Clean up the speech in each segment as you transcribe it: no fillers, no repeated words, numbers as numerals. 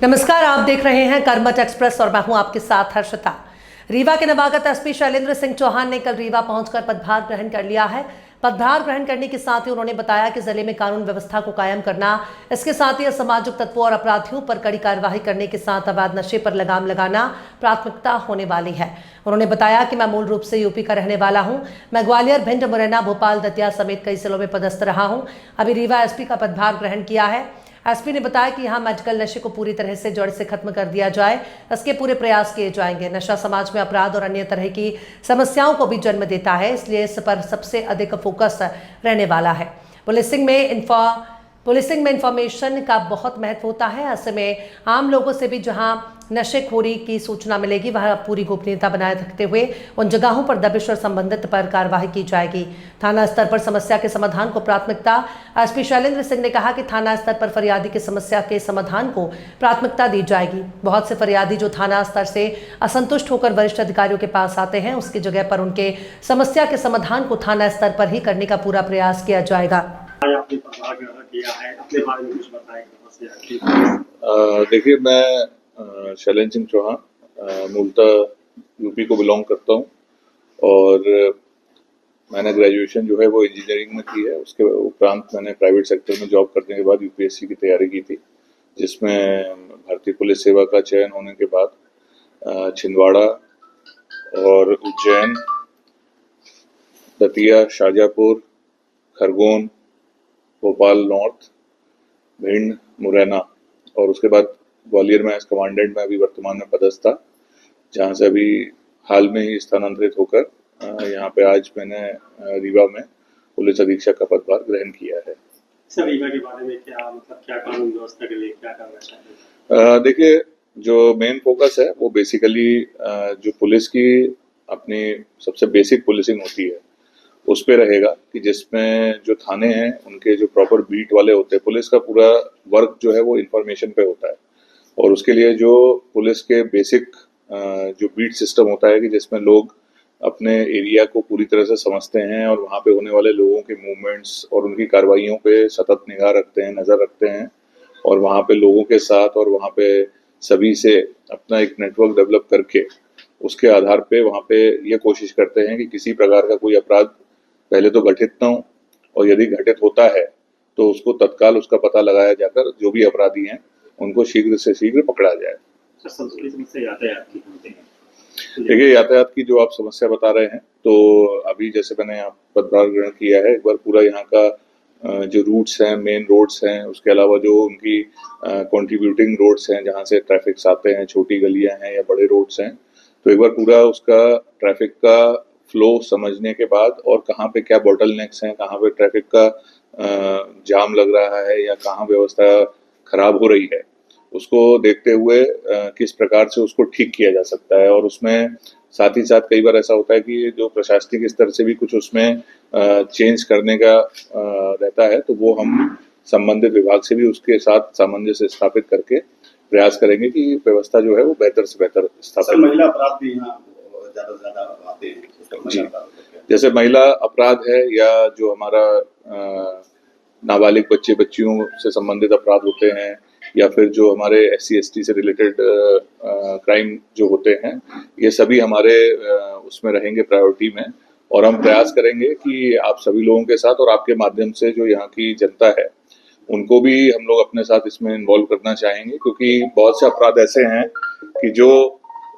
नमस्कार, आप देख रहे हैं कर्मठ एक्सप्रेस और मैं हूं आपके साथ हर्षिता। रीवा के नवागत एसपी शैलेंद्र सिंह चौहान ने कल रीवा पहुंचकर पदभार ग्रहण कर लिया है। पदभार ग्रहण करने के साथ ही उन्होंने बताया कि जिले में कानून व्यवस्था को कायम करना, इसके साथ ही असामाजिक तत्वों और अपराधियों पर कड़ी कार्रवाई करने के साथ अवैध नशे पर लगाम लगाना प्राथमिकता होने वाली है। उन्होंने बताया कि मैं मूल रूप से यूपी का रहने वाला हूं। मैं ग्वालियर, भिंड, मुरैना, भोपाल, दतिया समेत कई जिलों में पदस्थ रहा हूं। अभी रीवा एसपी का पदभार ग्रहण किया है। एसपी ने बताया कि यहाँ मेडिकल नशे को पूरी तरह से जड़ से खत्म कर दिया जाए, इसके पूरे प्रयास किए जाएंगे। नशा समाज में अपराध और अन्य तरह की समस्याओं को भी जन्म देता है, इसलिए इस पर सबसे अधिक फोकस रहने वाला है। पुलिसिंग में इंफॉर्मेशन का बहुत महत्व होता है। ऐसे में आम लोगों से भी जहां नशेखोरी की सूचना मिलेगी, वहां पूरी गोपनीयता बनाए रखते हुए उन जगहों पर दबिश और संबंधित पर कार्रवाई की जाएगी। थाना स्तर पर समस्या के समाधान को प्राथमिकता। एसपी शैलेंद्र सिंह ने कहा कि थाना स्तर पर फरियादी की समस्या के समाधान को प्राथमिकता दी जाएगी। बहुत से फरियादी जो थाना स्तर से असंतुष्ट होकर वरिष्ठ अधिकारियों के पास आते हैं, उसकी जगह पर उनके समस्या के समाधान को थाना स्तर पर ही करने का पूरा प्रयास किया जाएगा। देखिए, मैं शैलेंद्र सिंह चौहान मूलतः यूपी को बिलोंग करता हूँ और मैंने ग्रेजुएशन जो है वो इंजीनियरिंग में की है। उसके उपरांत मैंने प्राइवेट सेक्टर में जॉब करने के बाद यूपीएससी की तैयारी की थी, जिसमें भारतीय पुलिस सेवा का चयन होने के बाद छिंदवाड़ा और उज्जैन, दतिया, शाजापुर, खरगोन, भोपाल नॉर्थ, भिंड, मुरैना और उसके बाद ग्वालियर में एज कमांडेंट में अभी वर्तमान में पदस्थ था, जहाँ से अभी हाल में ही स्थानांतरित होकर यहाँ पे आज मैंने रीवा में पुलिस अधीक्षक का पदभार ग्रहण किया है। सर, रीवा के बारे में क्या कानून व्यवस्था के लिए क्या करना चाहिए? देखिए, जो मेन फोकस है वो बेसिकली जो पुलिस की अपनी सबसे बेसिक पुलिसिंग होती है उस पे रहेगा कि जिसमें जो थाने हैं उनके जो प्रॉपर बीट वाले होते हैं, पुलिस का पूरा वर्क जो है वो इंफॉर्मेशन पे होता है और उसके लिए जो पुलिस के बेसिक जो बीट सिस्टम होता है कि जिसमें लोग अपने एरिया को पूरी तरह से समझते हैं और वहाँ पे होने वाले लोगों के मूवमेंट्स और उनकी कार्रवाइयों पे सतत निगाह रखते हैं, नज़र रखते हैं और वहाँ पे लोगों के साथ और वहाँ पे सभी से अपना एक नेटवर्क डेवलप करके उसके आधार पे वहाँ पे ये कोशिश करते हैं कि किसी प्रकार का कोई अपराध पहले तो घटित न हो और यदि घटित होता है तो उसको तत्काल उसका पता लगाया जाकर जो भी अपराधी हैं उनको शीघ्र से शीघ्र पकड़ा जाए। देखिए, यातायात की जो आप समस्या बता रहे हैं, तो अभी जैसे मैंने यहाँ पदभार ग्रहण किया है, एक बार पूरा यहाँ का जो रूट्स हैं, मेन रोड्स हैं, उसके अलावा जो उनकी कंट्रीब्यूटिंग रोड्स हैं जहाँ से ट्रैफिक आते हैं, छोटी गलियाँ हैं या बड़े रोड्स हैं, तो एक बार पूरा उसका ट्रैफिक का फ्लो समझने के बाद और कहाँ पे क्या बॉटलनेक्स हैं, कहाँ पे ट्रैफिक का जाम लग रहा है या कहाँ व्यवस्था खराब हो रही है, उसको देखते हुए किस प्रकार से उसको ठीक किया जा सकता है। और उसमें साथ ही साथ कई बार ऐसा होता है कि जो प्रशासनिक स्तर से भी कुछ उसमें चेंज करने का रहता है, तो वो हम संबंधित विभाग से भी उसके साथ सामंजस्य स्थापित करके प्रयास करेंगे कि व्यवस्था जो है वो बेहतर से बेहतर स्थापित। महिला अपराध भी यहाँ ज्यादा से ज्यादा आते हैं जी, जैसे महिला अपराध है या जो हमारा नाबालिग बच्चे बच्चियों से संबंधित अपराध होते हैं या फिर जो हमारे SC ST से रिलेटेड क्राइम जो होते हैं, ये सभी हमारे उसमें रहेंगे प्रायोरिटी में और हम प्रयास करेंगे कि आप सभी लोगों के साथ और आपके माध्यम से जो यहाँ की जनता है उनको भी हम लोग अपने साथ इसमें इन्वॉल्व करना चाहेंगे, क्योंकि बहुत से अपराध ऐसे हैं कि जो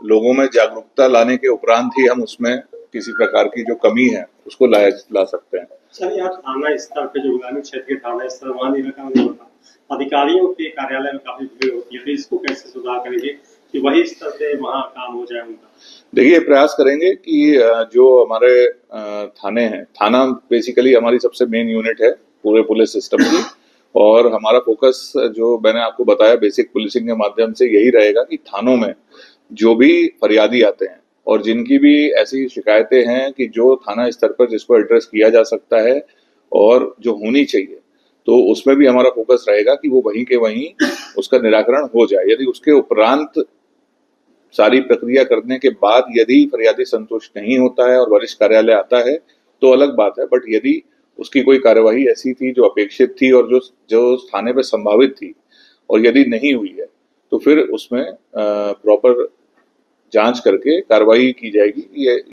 लोगों में जागरूकता लाने के उपरांत ही हम उसमें किसी प्रकार की जो कमी है उसको ला सकते हैं। सर, यहाँ थाना स्तर पे जो ग्रामीण क्षेत्र के थाना स्तर वहाँ इलाका में होता, अधिकारियों के कार्यालय में काफी भीड़ होती है, तो इसको कैसे सुधार करेंगे कि वही स्तर पे वहाँ काम हो जाए उनका? देखिए, प्रयास करेंगे कि जो हमारे थाने हैं, थाना बेसिकली हमारी सबसे मेन यूनिट है पूरे पुलिस सिस्टम की और हमारा फोकस जो मैंने आपको बताया बेसिक पुलिसिंग के माध्यम से यही रहेगा कि थानों में जो भी फरियादी आते हैं और जिनकी भी ऐसी शिकायतें हैं कि जो थाना स्तर पर जिसको एड्रेस किया जा सकता है और जो होनी चाहिए, तो उसमें भी हमारा फोकस रहेगा कि वो वहीं के वहीं उसका निराकरण हो जाए। यदि उसके उपरांत सारी प्रक्रिया करने के बाद यदि फरियादी संतुष्ट नहीं होता है और वरिष्ठ कार्यालय आता है तो अलग बात है, बट यदि उसकी कोई कार्यवाही ऐसी थी जो अपेक्षित थी और जो थाने पे संभावित थी और यदि नहीं हुई है तो फिर उसमें प्रॉपर जांच करके कार्रवाई की जाएगी। ये